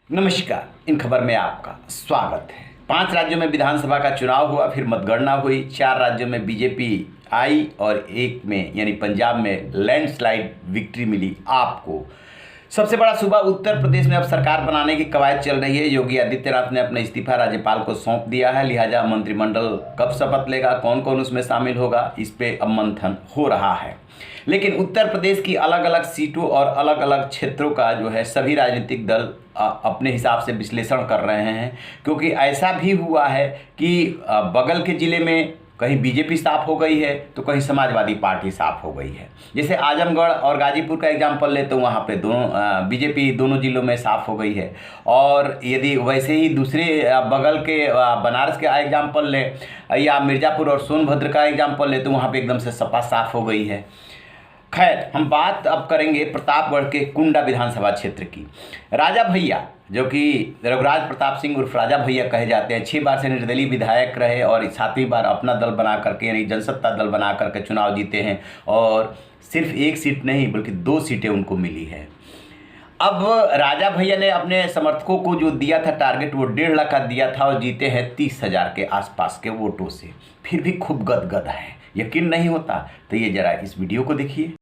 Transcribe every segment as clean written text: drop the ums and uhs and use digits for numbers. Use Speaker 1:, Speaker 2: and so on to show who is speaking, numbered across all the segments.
Speaker 1: नमस्कार, इन खबर में आपका स्वागत है। 5 राज्यों में विधानसभा का चुनाव हुआ, फिर मतगणना हुई। 4 राज्यों में बीजेपी आई और एक में यानी पंजाब में लैंडस्लाइड विक्ट्री मिली आपको। सबसे बड़ा सूबा उत्तर प्रदेश में अब सरकार बनाने की कवायद चल रही है। योगी आदित्यनाथ ने अपना इस्तीफा राज्यपाल को सौंप दिया है, लिहाजा मंत्रिमंडल कब शपथ लेगा, कौन कौन उसमें शामिल होगा, इस पे अब मंथन हो रहा है। लेकिन उत्तर प्रदेश की अलग अलग सीटों और अलग अलग क्षेत्रों का जो है सभी राजनीतिक दल अपने हिसाब से विश्लेषण कर रहे हैं, क्योंकि ऐसा भी हुआ है कि बगल के ज़िले में कहीं बीजेपी साफ हो गई है तो कहीं समाजवादी पार्टी साफ हो गई है। जैसे आजमगढ़ और गाजीपुर का एग्जाम्पल ले तो वहाँ पे दोनों बीजेपी दोनों ज़िलों में साफ हो गई है। और यदि वैसे ही दूसरे बगल के बनारस के एग्जाम्पल ले या मिर्ज़ापुर और सोनभद्र का एग्जाम्पल ले तो वहाँ पे एकदम से सपा साफ हो गई है। खैर, हम बात अब करेंगे प्रतापगढ़ के कुंडा विधानसभा क्षेत्र की। राजा भैया, जो कि रघुराज प्रताप सिंह उर्फ राजा भैया कहे जाते हैं, 6 बार से निर्दलीय विधायक रहे और 7वीं बार अपना दल बना करके यानी जनसत्ता दल बना करके चुनाव जीते हैं। और सिर्फ 1 सीट नहीं बल्कि 2 सीटें उनको मिली है। अब राजा भैया ने अपने समर्थकों को जो दिया था टारगेट, वो 1.5 लाख का दिया था और जीते हैं 30,000 के आसपास के वोटों से। फिर भी खूब गदगद है, यकीन नहीं होता तो ये जरा इस वीडियो को देखिए।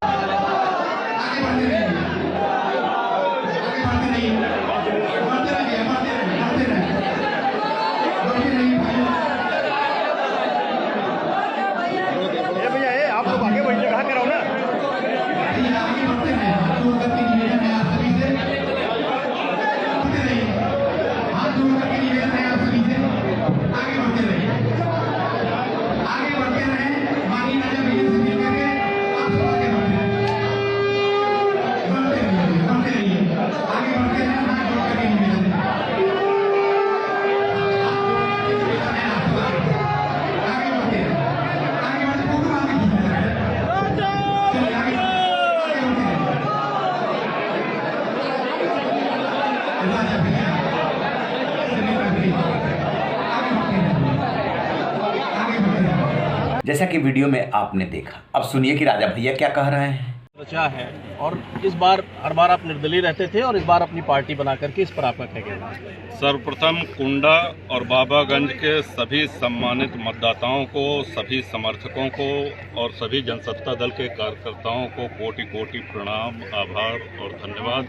Speaker 1: जैसा कि वीडियो में आपने देखा, अब सुनिए कि राजा भैया क्या कह रहे हैं।
Speaker 2: रचा है और इस बार हर बार आप निर्दलीय रहते थे और इस बार अपनी पार्टी बना करके इस पर आपका क्या कहना है?
Speaker 3: सर्वप्रथम कुंडा और बाबागंज के सभी सम्मानित मतदाताओं को, सभी समर्थकों को और सभी जनसत्ता दल के कार्यकर्ताओं को कोटि कोटि प्रणाम, आभार और धन्यवाद।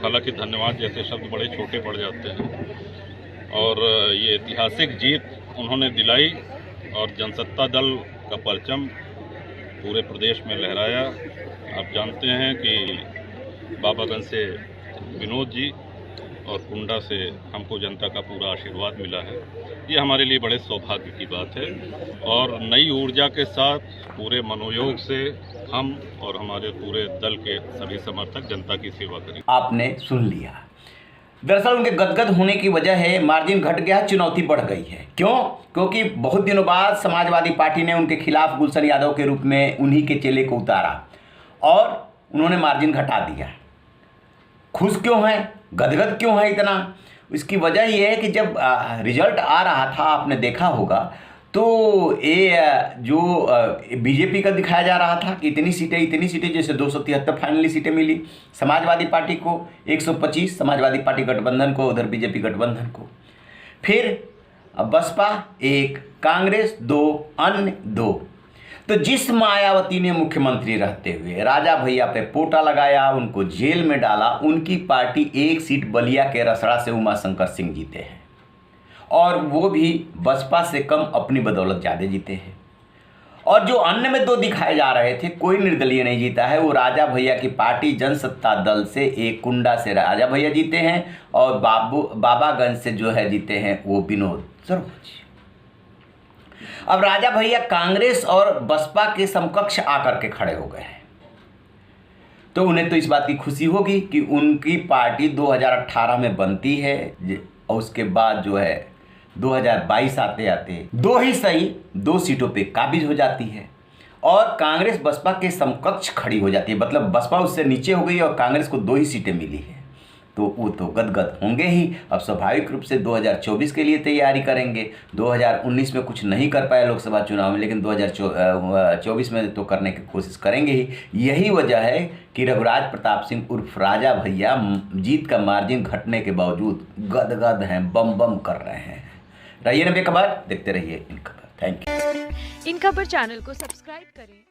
Speaker 3: हालांकि धन्यवाद जैसे शब्द बड़े छोटे पड़ जाते हैं और ये ऐतिहासिक जीत उन्होंने दिलाई और जनसत्ता दल का परचम पूरे प्रदेश में लहराया। आप जानते हैं कि बाबागंज से विनोद जी और कुंडा से हमको जनता का पूरा आशीर्वाद मिला है। ये हमारे लिए बड़े सौभाग्य की बात है और नई ऊर्जा के साथ पूरे मनोयोग से हम और हमारे पूरे दल के सभी समर्थक जनता की सेवा करें।
Speaker 1: आपने सुन लिया। दरअसल उनके गदगद होने की वजह है मार्जिन घट गया, चुनौती बढ़ गई है। क्यों? क्योंकि बहुत दिनों बाद समाजवादी पार्टी ने उनके खिलाफ गुलशन यादव के रूप में उन्हीं के चेले को उतारा और उन्होंने मार्जिन घटा दिया। खुश क्यों हैं, गदगद क्यों है इतना? इसकी वजह ये है कि जब रिजल्ट आ रहा था, आपने देखा होगा, तो ये जो बीजेपी का दिखाया जा रहा था कि इतनी सीटें, जैसे 273 फाइनली सीटें मिली समाजवादी पार्टी को, 125 समाजवादी पार्टी गठबंधन को, उधर बीजेपी गठबंधन को। फिर बसपा 1, कांग्रेस 2, अन्य 2। तो जिस मायावती ने मुख्यमंत्री रहते हुए राजा भैया पे पोटा लगाया, उनको जेल में डाला, उनकी पार्टी 1 सीट बलिया के रसड़ा से उमाशंकर सिंह जीते हैं और वो भी बसपा से कम अपनी बदौलत ज़्यादा जीते हैं। और जो अन्य में 2 दिखाए जा रहे थे, कोई निर्दलीय नहीं जीता है। वो राजा भैया की पार्टी जनसत्ता दल से एक कुंडा से राजा भैया जीते हैं और बाबागंज से जो है जीते हैं वो विनोद सरोज। अब राजा भैया कांग्रेस और बसपा के समकक्ष आकर के खड़े हो गए हैं, तो उन्हें तो इस बात की खुशी होगी कि उनकी पार्टी 2018 में बनती है और उसके बाद जो है 2022 आते आते 2 ही सही 2 सीटों पे काबिज हो जाती है। और कांग्रेस बसपा के समकक्ष खड़ी हो जाती है, मतलब बसपा उससे नीचे हो गई और कांग्रेस को 2 ही सीटें मिली है, तो वो तो गदगद होंगे ही। अब स्वाभाविक रूप से 2024 के लिए तैयारी करेंगे। 2019 में कुछ नहीं कर पाए लोकसभा चुनाव में, लेकिन 2024 में तो करने की कोशिश करेंगे ही। यही वजह है कि रघुराज प्रताप सिंह उर्फ राजा भैया जीत का मार्जिन घटने के बावजूद गदगद हैं, बम बम कर रहे हैं। रहिए ना बेखबर, देखते रहिए इन खबर। Thank you.
Speaker 4: इन खबर चैनल को सब्सक्राइब करें।